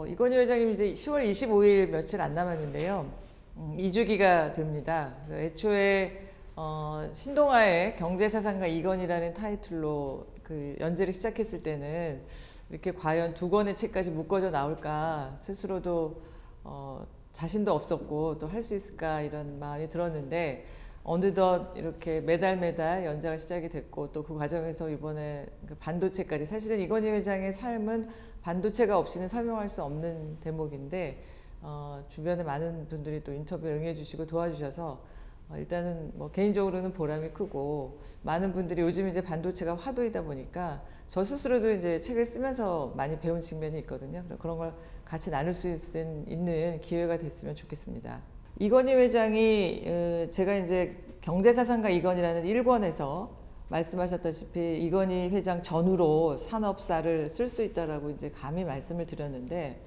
이건희 회장님 이제 10월 25일 며칠 안 남았는데요. 2주기가 됩니다. 애초에 신동아의 경제사상가 이건희라는 타이틀로 그 연재를 시작했을 때는 이렇게 과연 두 권의 책까지 묶어져 나올까 스스로도 자신도 없었고 또 할 수 있을까 이런 마음이 들었는데 어느덧 이렇게 매달 연재가 시작이 됐고 또 그 과정에서 이번에 그 반도체까지 사실은 이건희 회장의 삶은 반도체가 없이는 설명할 수 없는 대목인데 주변에 많은 분들이 또 인터뷰에 응해주시고 도와주셔서 일단은 뭐 개인적으로는 보람이 크고 많은 분들이 요즘 이제 반도체가 화두이다 보니까 저 스스로도 이제 책을 쓰면서 많이 배운 측면이 있거든요. 그런 걸 같이 나눌 수 있는 기회가 됐으면 좋겠습니다. 이건희 회장이 제가 이제 경제사상가 이건희라는 1권에서 말씀하셨다시피 이건희 회장 전후로 산업사를 쓸 수 있다라고 이제 감히 말씀을 드렸는데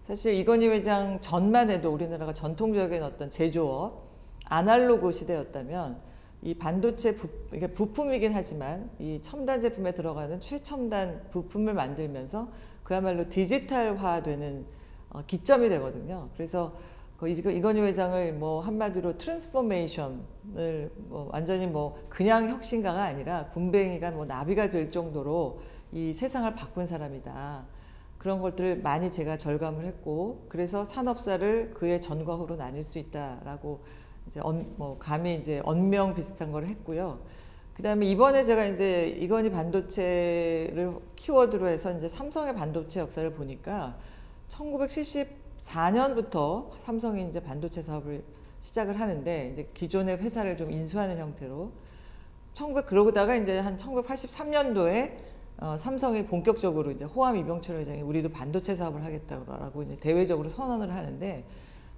사실 이건희 회장 전만 해도 우리나라가 전통적인 어떤 제조업 아날로그 시대였다면 이 반도체 이게 부품이긴 하지만 이 첨단 제품에 들어가는 최첨단 부품을 만들면서 그야말로 디지털화되는 기점이 되거든요. 그래서 이건희 회장을 뭐 한마디로 트랜스포메이션을 완전히 그냥 혁신가가 아니라 군뱅이가 나비가 될 정도로 이 세상을 바꾼 사람이다. 그런 것들을 많이 제가 절감을 했고 그래서 산업사를 그의 전과 후로 나눌 수 있다라고 이제 감히 이제 언명 비슷한 걸 했고요. 그 다음에 이번에 제가 이제 이건희 반도체를 키워드로 해서 이제 삼성의 반도체 역사를 보니까 1974년부터 삼성이 이제 반도체 사업을 시작을 하는데 이제 기존의 회사를 좀 인수하는 형태로 그러다가 이제 한 1983년도에 삼성이 본격적으로 이제 호암 이병철 회장이 우리도 반도체 사업을 하겠다고 이제 대외적으로 선언을 하는데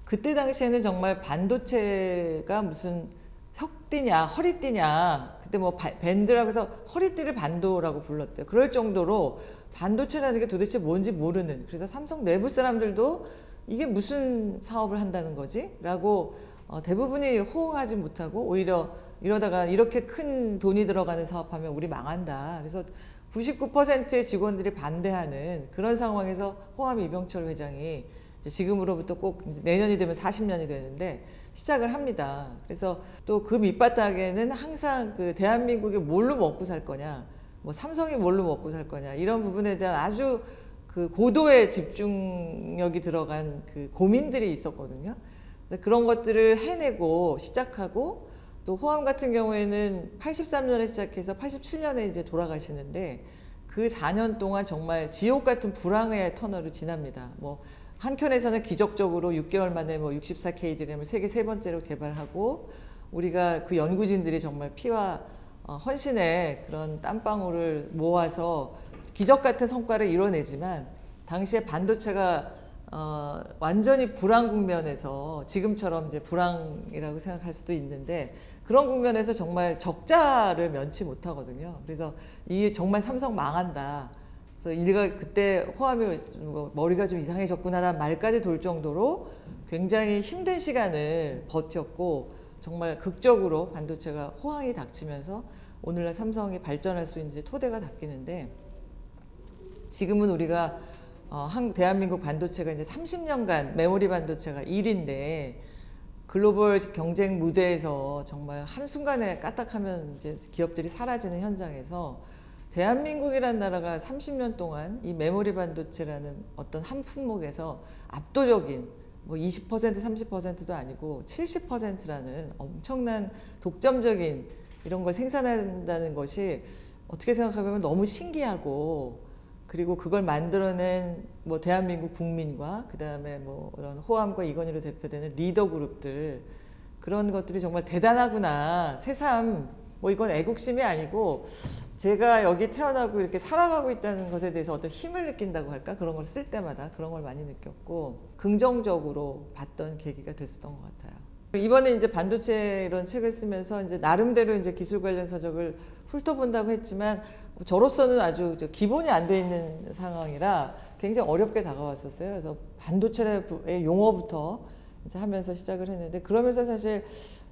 그때 당시에는 정말 반도체가 무슨 혁띠냐 허리띠냐 그때 밴드라고 해서 허리띠를 반도라고 불렀대요. 그럴 정도로 반도체라는 게 도대체 뭔지 모르는 그래서 삼성 내부 사람들도 이게 무슨 사업을 한다는 거지? 라고 대부분이 호응하지 못하고 오히려 이러다가 이렇게 큰 돈이 들어가는 사업하면 우리 망한다. 그래서 99%의 직원들이 반대하는 그런 상황에서 호암 이병철 회장이 지금으로부터 꼭 내년이 되면 40년이 되는데 시작을 합니다. 그래서 또 그 밑바닥에는 항상 그 대한민국이 뭘로 먹고 살 거냐, 삼성이 뭘로 먹고 살 거냐 이런 부분에 대한 아주 그 고도의 집중력이 들어간 그 고민들이 있었거든요. 그런 것들을 해내고 시작하고 또 호암 같은 경우에는 83년에 시작해서 87년에 이제 돌아가시는데 그 4년 동안 정말 지옥 같은 불황의 터널을 지납니다. 한켠에서는 기적적으로 6개월 만에 64K드램을 세계 세 번째로 개발하고 우리가 그 연구진들이 정말 피와 헌신의 그런 땀방울을 모아서 기적 같은 성과를 이뤄내지만 당시에 반도체가 완전히 불황 국면에서 지금처럼 이제 불황이라고 생각할 수도 있는데 그런 국면에서 정말 적자를 면치 못하거든요. 그래서 이게 정말 삼성 망한다. 그래서 그때 호암이 머리가 좀 이상해졌구나라는 말까지 돌 정도로 굉장히 힘든 시간을 버텼고 정말 극적으로 반도체가 호황이 닥치면서 오늘날 삼성이 발전할 수 있는 토대가 닦이는데 지금은 우리가 대한민국 반도체가 이제 30년간 메모리 반도체가 1위인데 글로벌 경쟁 무대에서 정말 한순간에 까딱하면 이제 기업들이 사라지는 현장에서 대한민국이라는 나라가 30년 동안 이 메모리 반도체라는 어떤 한 품목에서 압도적인 20% 30%도 아니고 70%라는 엄청난 독점적인 이런 걸 생산한다는 것이 어떻게 생각하면 너무 신기하고 그리고 그걸 만들어낸 대한민국 국민과 그 다음에 이런 호암과 이건희로 대표되는 리더 그룹들 그런 것들이 정말 대단하구나. 새삼 이건 애국심이 아니고 제가 여기 태어나고 이렇게 살아가고 있다는 것에 대해서 어떤 힘을 느낀다고 할까? 그런 걸 쓸 때마다 그런 걸 많이 느꼈고 긍정적으로 봤던 계기가 됐었던 것 같아요. 이번에 이제 반도체 이런 책을 쓰면서 이제 나름대로 이제 기술 관련 서적을 훑어본다고 했지만 저로서는 아주 기본이 안 돼 있는 상황이라 굉장히 어렵게 다가왔었어요. 그래서 반도체의 용어부터 이제 하면서 시작을 했는데 그러면서 사실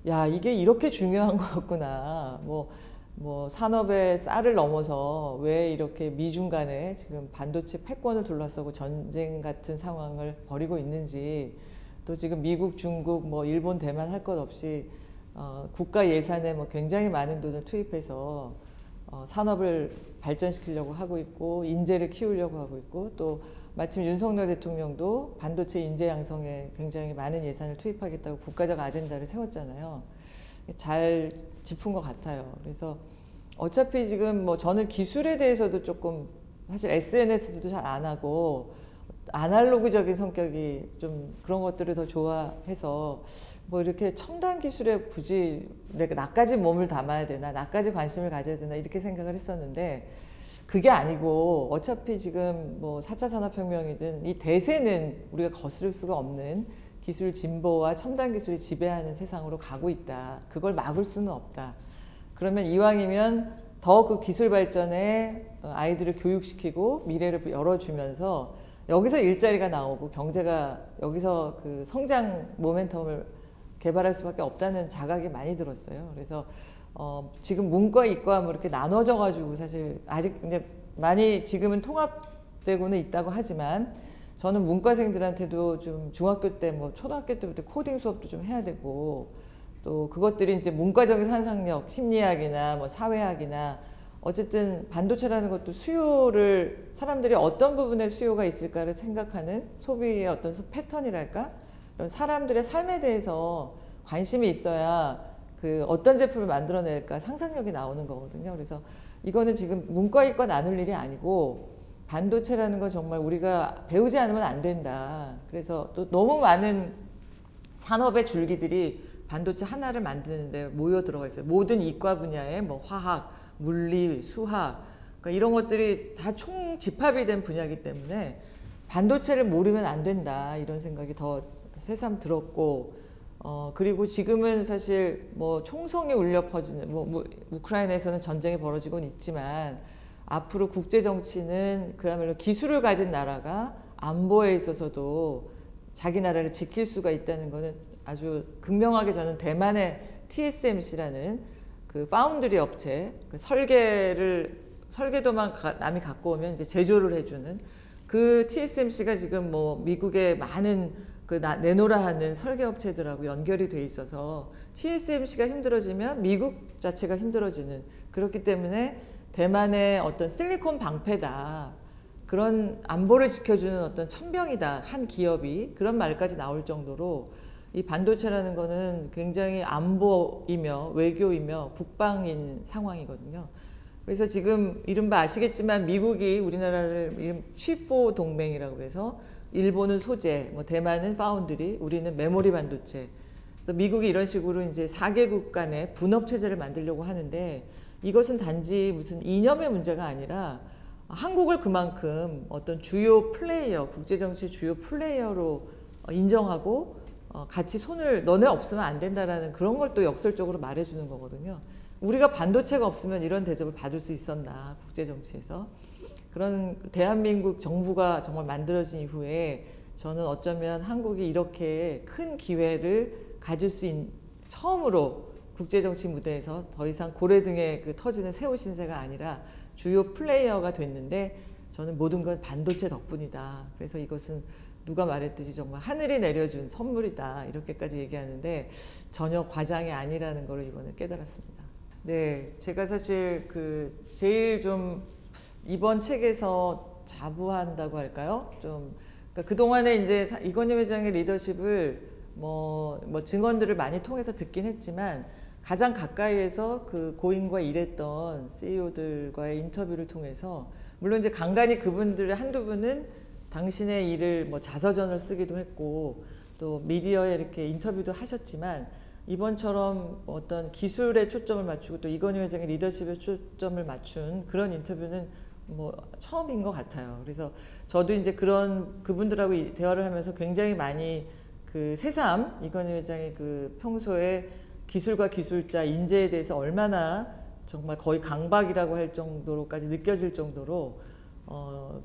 야 이게 이렇게 중요한 거였구나. 뭐 산업의 쌀을 넘어서 왜 이렇게 미중 간에 지금 반도체 패권을 둘러싸고 전쟁 같은 상황을 벌이고 있는지, 또 지금 미국, 중국, 뭐 일본, 대만 할 것 없이 국가 예산에 뭐 굉장히 많은 돈을 투입해서 산업을 발전시키려고 하고 있고 인재를 키우려고 하고 있고, 또 마침 윤석열 대통령도 반도체 인재 양성에 굉장히 많은 예산을 투입하겠다고 국가적 아젠다를 세웠잖아요. 잘 짚은 것 같아요. 그래서 어차피 지금 뭐 저는 기술에 대해서도 조금 사실 SNS도 잘 안 하고 아날로그적인 성격이 좀 그런 것들을 더 좋아해서 뭐 이렇게 첨단 기술에 굳이 내가 나까지 몸을 담아야 되나, 나까지 관심을 가져야 되나 이렇게 생각을 했었는데, 그게 아니고 어차피 지금 뭐 4차 산업혁명이든 이 대세는 우리가 거스를 수가 없는 기술 진보와 첨단 기술이 지배하는 세상으로 가고 있다. 그걸 막을 수는 없다. 그러면 이왕이면 더 그 기술 발전에 아이들을 교육시키고 미래를 열어주면서 여기서 일자리가 나오고 경제가 여기서 그 성장 모멘텀을 개발할 수밖에 없다는 자각이 많이 들었어요. 그래서 지금 문과, 이과 뭐 이렇게 나눠져 가지고 사실 아직 이제 많이 지금은 통합되고는 있다고 하지만, 저는 문과생들한테도 좀 중학교 때 뭐 초등학교 때부터 코딩 수업도 좀 해야 되고, 또 그것들이 이제 문과적인 상상력, 심리학이나 뭐 사회학이나 어쨌든 반도체라는 것도 수요를, 사람들이 어떤 부분에 수요가 있을까를 생각하는 소비의 어떤 패턴이랄까, 이런 사람들의 삶에 대해서 관심이 있어야 그 어떤 제품을 만들어낼까 상상력이 나오는 거거든요. 그래서 이거는 지금 문과, 이과 나눌 일이 아니고 반도체라는 건 정말 우리가 배우지 않으면 안 된다. 그래서 또 너무 많은 산업의 줄기들이 반도체 하나를 만드는데 모여 들어가 있어요. 모든 이과 분야에 뭐 화학, 물리, 수학, 그러니까 이런 것들이 다 총집합이 된 분야이기 때문에 반도체를 모르면 안 된다, 이런 생각이 더 새삼 들었고, 그리고 지금은 사실 뭐 총성이 울려 퍼지는, 뭐 우크라이나에서는 전쟁이 벌어지곤 있지만 앞으로 국제 정치는 그야말로 기술을 가진 나라가 안보에 있어서도 자기 나라를 지킬 수가 있다는 거는 아주 극명하게 저는 대만의 TSMC라는 그 파운드리 업체, 그 설계도만 남이 갖고 오면 이제 제조를 해주는 그 TSMC가 지금 뭐 미국의 많은 그 내노라 하는 설계 업체들하고 연결이 돼 있어서 TSMC가 힘들어지면 미국 자체가 힘들어지는, 그렇기 때문에 대만의 어떤 실리콘 방패다, 그런 안보를 지켜주는 어떤 천병이다, 한 기업이, 그런 말까지 나올 정도로 이 반도체라는 거는 굉장히 안보이며 외교이며 국방인 상황이거든요. 그래서 지금 이른바 아시겠지만 미국이 우리나라를 취포 동맹이라고 해서 일본은 소재, 뭐 대만은 파운드리, 우리는 메모리 반도체. 그래서 미국이 이런 식으로 이제 4개국 간의 분업 체제를 만들려고 하는데, 이것은 단지 무슨 이념의 문제가 아니라 한국을 그만큼 어떤 주요 플레이어, 국제정치의 주요 플레이어로 인정하고 같이 손을 너네 없으면 안 된다라는 그런 걸 또 역설적으로 말해주는 거거든요. 우리가 반도체가 없으면 이런 대접을 받을 수 있었나, 국제정치에서. 그런 대한민국 정부가 정말 만들어진 이후에 저는 어쩌면 한국이 이렇게 큰 기회를 가질 수 있는, 처음으로 국제정치 무대에서 더 이상 고래등에 그 터지는 새우 신세가 아니라 주요 플레이어가 됐는데, 저는 모든 건 반도체 덕분이다. 그래서 이것은 누가 말했듯이 정말 하늘이 내려준 선물이다, 이렇게까지 얘기하는데 전혀 과장이 아니라는 걸 이번에 깨달았습니다. 네, 제가 사실 그 제일 좀 이번 책에서 자부한다고 할까요? 좀 그러니까 그동안에 이제 이건희 회장의 리더십을 뭐 증언들을 많이 통해서 듣긴 했지만, 가장 가까이에서 그 고인과 일했던 CEO들과의 인터뷰를 통해서, 물론 이제 간간히 그분들의 한두 분은 당신의 일을 뭐 자서전을 쓰기도 했고 또 미디어에 이렇게 인터뷰도 하셨지만, 이번처럼 어떤 기술에 초점을 맞추고 또 이건희 회장의 리더십에 초점을 맞춘 그런 인터뷰는 뭐 처음인 것 같아요. 그래서 저도 이제 그런 그분들하고 대화를 하면서 굉장히 많이 그 새삼 이건희 회장의 그 평소에 기술과 기술자, 인재에 대해서 얼마나 정말 거의 강박이라고 할 정도로까지 느껴질 정도로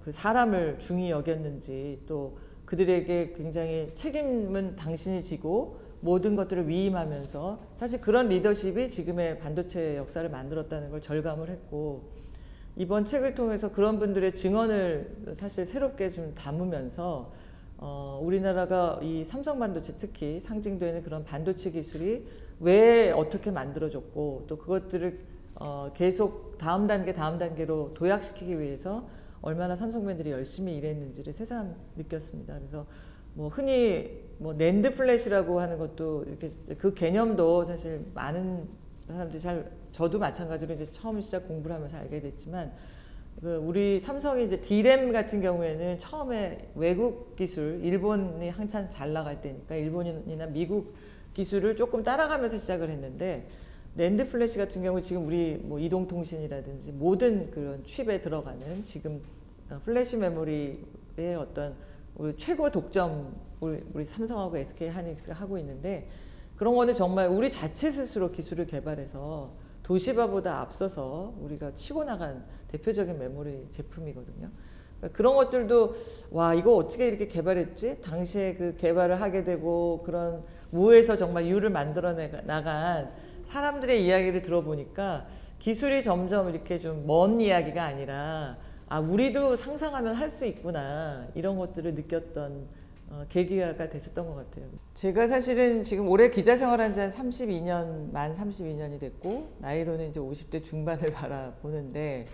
그 사람을 중히 여겼는지, 또 그들에게 굉장히 책임은 당신이 지고 모든 것들을 위임하면서 사실 그런 리더십이 지금의 반도체 역사를 만들었다는 걸 절감을 했고, 이번 책을 통해서 그런 분들의 증언을 사실 새롭게 좀 담으면서 우리나라가 이 삼성 반도체, 특히 상징되는 그런 반도체 기술이 왜 어떻게 만들어졌고, 또 그것들을 계속 다음 단계로 도약시키기 위해서 얼마나 삼성맨들이 열심히 일했는지를 새삼 느꼈습니다. 그래서 뭐 흔히 뭐 낸드 플래시라고 하는 것도 이렇게 그 개념도 사실 많은 사람들이 저도 마찬가지로 이제 처음 시작 공부를 하면서 알게 됐지만, 우리 삼성이 이제 D램 같은 경우에는 처음에 외국 기술, 일본이 한참 잘 나갈 때니까 일본이나 미국 기술을 조금 따라가면서 시작을 했는데, 낸드 플래시 같은 경우 지금 우리 뭐 이동통신이라든지 모든 그런 칩에 들어가는 지금 플래시 메모리의 어떤 우리 최고 독점, 우리 삼성하고 SK 하이닉스가 하고 있는데, 그런 거는 정말 우리 자체 스스로 기술을 개발해서 도시바보다 앞서서 우리가 치고 나간 대표적인 메모리 제품이거든요. 그러니까 그런 것들도 와, 이거 어떻게 이렇게 개발했지? 당시에 그 개발을 하게 되고 그런 무에서 정말 유를 만들어 나간 사람들의 이야기를 들어보니까 기술이 점점 이렇게 좀 먼 이야기가 아니라, 아, 우리도 상상하면 할 수 있구나, 이런 것들을 느꼈던 계기가 됐었던 것 같아요. 제가 사실은 지금 올해 기자 생활한 지 한 32년, 만 32년이 됐고, 나이로는 이제 50대 중반을 바라보는데,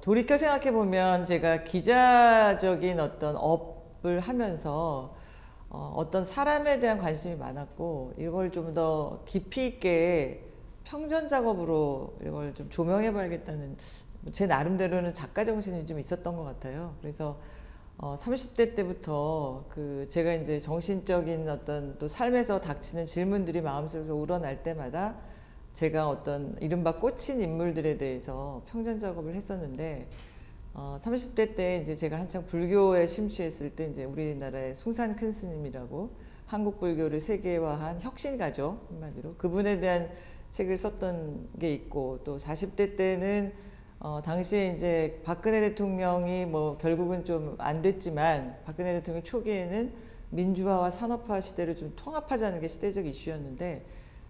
돌이켜 생각해 보면 제가 기자적인 어떤 업을 하면서 어떤 사람에 대한 관심이 많았고, 이걸 좀 더 깊이 있게 평전 작업으로 이걸 좀 조명해 봐야겠다는 제 나름대로는 작가 정신이 좀 있었던 것 같아요. 그래서 30대 때부터 제가 이제 정신적인 어떤 또 삶에서 닥치는 질문들이 마음속에서 우러날 때마다 제가 어떤 이른바 꽂힌 인물들에 대해서 평전 작업을 했었는데, 30대 때 이제 제가 한창 불교에 심취했을 때 이제 우리나라의 숭산 큰 스님이라고 한국 불교를 세계화한 혁신가죠, 한마디로 그분에 대한 책을 썼던 게 있고, 또 40대 때는 당시에 이제 박근혜 대통령이 뭐 결국은 좀 안 됐지만, 박근혜 대통령 초기에는 민주화와 산업화 시대를 좀 통합하자는 게 시대적 이슈였는데,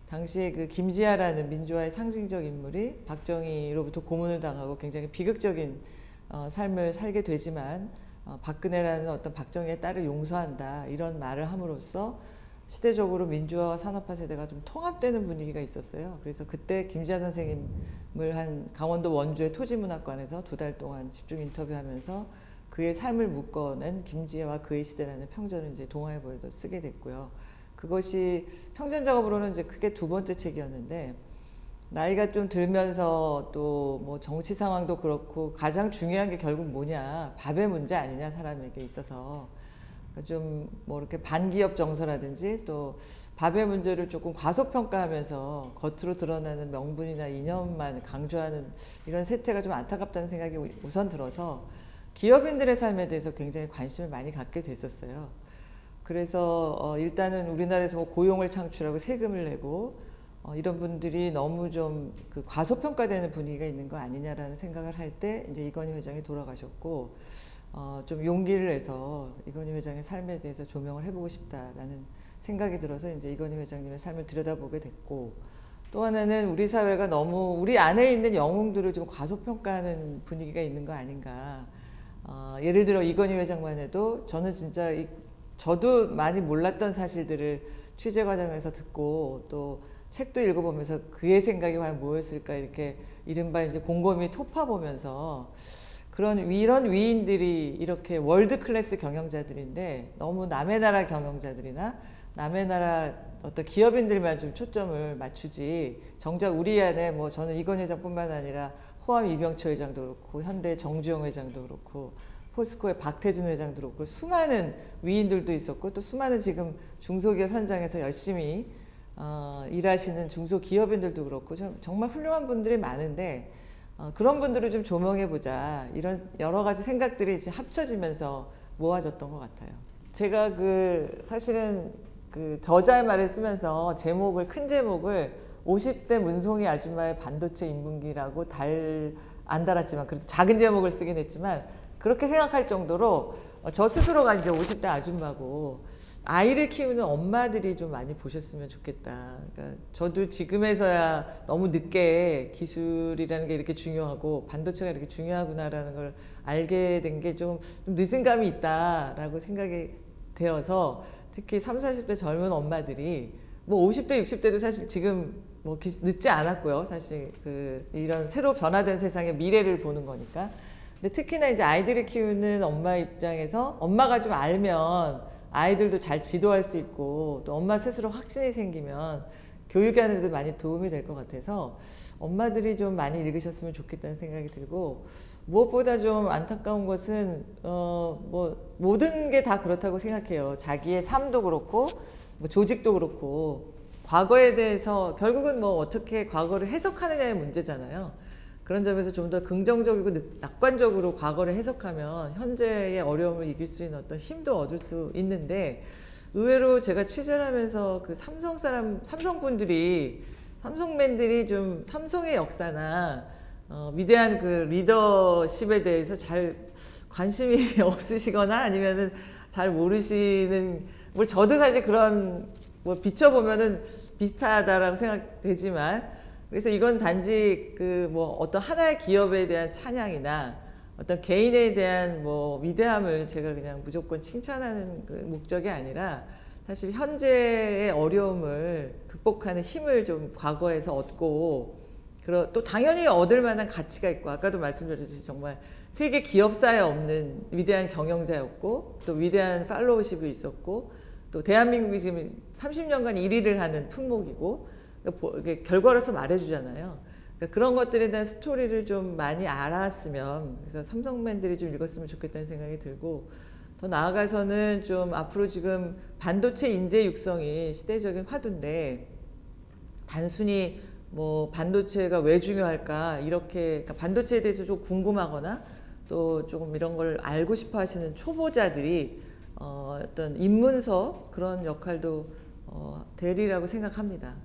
당시에 그 김지아라는 민주화의 상징적 인물이 박정희로부터 고문을 당하고 굉장히 비극적인 삶을 살게 되지만, 박근혜라는 어떤 박정희의 딸을 용서한다, 이런 말을 함으로써 시대적으로 민주화와 산업화 세대가 좀 통합되는 분위기가 있었어요. 그래서 그때 김지아 선생님을 한 강원도 원주의 토지문학관에서 2달 동안 집중 인터뷰하면서 그의 삶을 묶어낸 김지아와 그의 시대라는 평전을 이제 동아일보에도 쓰게 됐고요. 그것이 평전 작업으로는 이제 크게 2번째 책이었는데, 나이가 좀 들면서 또 뭐 정치 상황도 그렇고 가장 중요한 게 결국 뭐냐, 밥의 문제 아니냐, 사람에게 있어서. 좀 뭐 이렇게 반기업 정서라든지 또 밥의 문제를 조금 과소평가하면서 겉으로 드러나는 명분이나 이념만 강조하는 이런 세태가 좀 안타깝다는 생각이 우선 들어서 기업인들의 삶에 대해서 굉장히 관심을 많이 갖게 됐었어요. 그래서 일단은 우리나라에서 뭐 고용을 창출하고 세금을 내고 이런 분들이 너무 좀 과소평가되는 분위기가 있는 거 아니냐라는 생각을 할 때 이제 이건희 회장이 돌아가셨고, 좀 용기를 내서 이건희 회장의 삶에 대해서 조명을 해보고 싶다라는 생각이 들어서 이제 이건희 회장님의 삶을 들여다보게 됐고, 또 하나는 우리 사회가 너무 우리 안에 있는 영웅들을 좀 과소평가하는 분위기가 있는 거 아닌가. 예를 들어 이건희 회장만 해도 저는 진짜 저도 많이 몰랐던 사실들을 취재 과정에서 듣고 또 책도 읽어보면서 그의 생각이 과연 뭐였을까, 이렇게 이른바 이제 곰곰이 토파보면서 이런 위인들이 이렇게 월드 클래스 경영자들인데 너무 남의 나라 경영자들이나 남의 나라 어떤 기업인들만 좀 초점을 맞추지, 정작 우리 안에 뭐 저는 이건희 회장뿐만 아니라 호암 이병철 회장도 그렇고 현대 정주영 회장도 그렇고 포스코의 박태준 회장도 그렇고 수많은 위인들도 있었고, 또 수많은 지금 중소기업 현장에서 열심히 일하시는 중소기업인들도 그렇고 정말 훌륭한 분들이 많은데, 그런 분들을 좀 조명해보자, 이런 여러 가지 생각들이 이제 합쳐지면서 모아졌던 것 같아요. 제가 사실은 저자의 말을 쓰면서 큰 제목을 50대 문송이 아줌마의 반도체 인문기라고 안 달았지만, 그래도 작은 제목을 쓰긴 했지만, 그렇게 생각할 정도로 저 스스로가 이제 50대 아줌마고, 아이를 키우는 엄마들이 좀 많이 보셨으면 좋겠다. 그러니까 저도 지금에서야 너무 늦게 기술이라는 게 이렇게 중요하고 반도체가 이렇게 중요하구나라는 걸 알게 된 게 좀 늦은 감이 있다라고 생각이 되어서 특히 30, 40대 젊은 엄마들이 뭐 50대, 60대도 사실 지금 뭐 늦지 않았고요. 사실 이런 새로 변화된 세상의 미래를 보는 거니까. 근데 특히나 이제 아이들을 키우는 엄마 입장에서 엄마가 좀 알면 아이들도 잘 지도할 수 있고 또 엄마 스스로 확신이 생기면 교육하는 데 많이 도움이 될 것 같아서 엄마들이 좀 많이 읽으셨으면 좋겠다는 생각이 들고 무엇보다 좀 안타까운 것은 뭐 모든 게 다 그렇다고 생각해요. 자기의 삶도 그렇고 뭐 조직도 그렇고 과거에 대해서 결국은 뭐 어떻게 과거를 해석하느냐의 문제잖아요. 그런 점에서 좀 더 긍정적이고 낙관적으로 과거를 해석하면 현재의 어려움을 이길 수 있는 어떤 힘도 얻을 수 있는데 의외로 제가 취재를 하면서 그 삼성맨들이 좀 삼성의 역사나 위대한 그 리더십에 대해서 잘 관심이 없으시거나 아니면은 잘 모르시는 뭐 저도 사실 그런 뭐 비춰보면은 비슷하다라고 생각되지만 그래서 이건 단지 그 뭐 어떤 하나의 기업에 대한 찬양이나 어떤 개인에 대한 뭐 위대함을 제가 그냥 무조건 칭찬하는 그 목적이 아니라 사실 현재의 어려움을 극복하는 힘을 좀 과거에서 얻고 또 당연히 얻을 만한 가치가 있고 아까도 말씀드렸듯이 정말 세계 기업사에 없는 위대한 경영자였고 또 위대한 팔로우십이 있었고 또 대한민국이 지금 30년간 1위를 하는 품목이고 이게 결과로서 말해주잖아요. 그러니까 그런 것들에 대한 스토리를 좀 많이 알았으면 그래서 삼성맨들이 좀 읽었으면 좋겠다는 생각이 들고 더 나아가서는 좀 앞으로 지금 반도체 인재 육성이 시대적인 화두인데 단순히 뭐 반도체가 왜 중요할까 이렇게 그러니까 반도체에 대해서 좀 궁금하거나 또 조금 이런 걸 알고 싶어 하시는 초보자들이 어떤 입문서 그런 역할도 되리라고 생각합니다.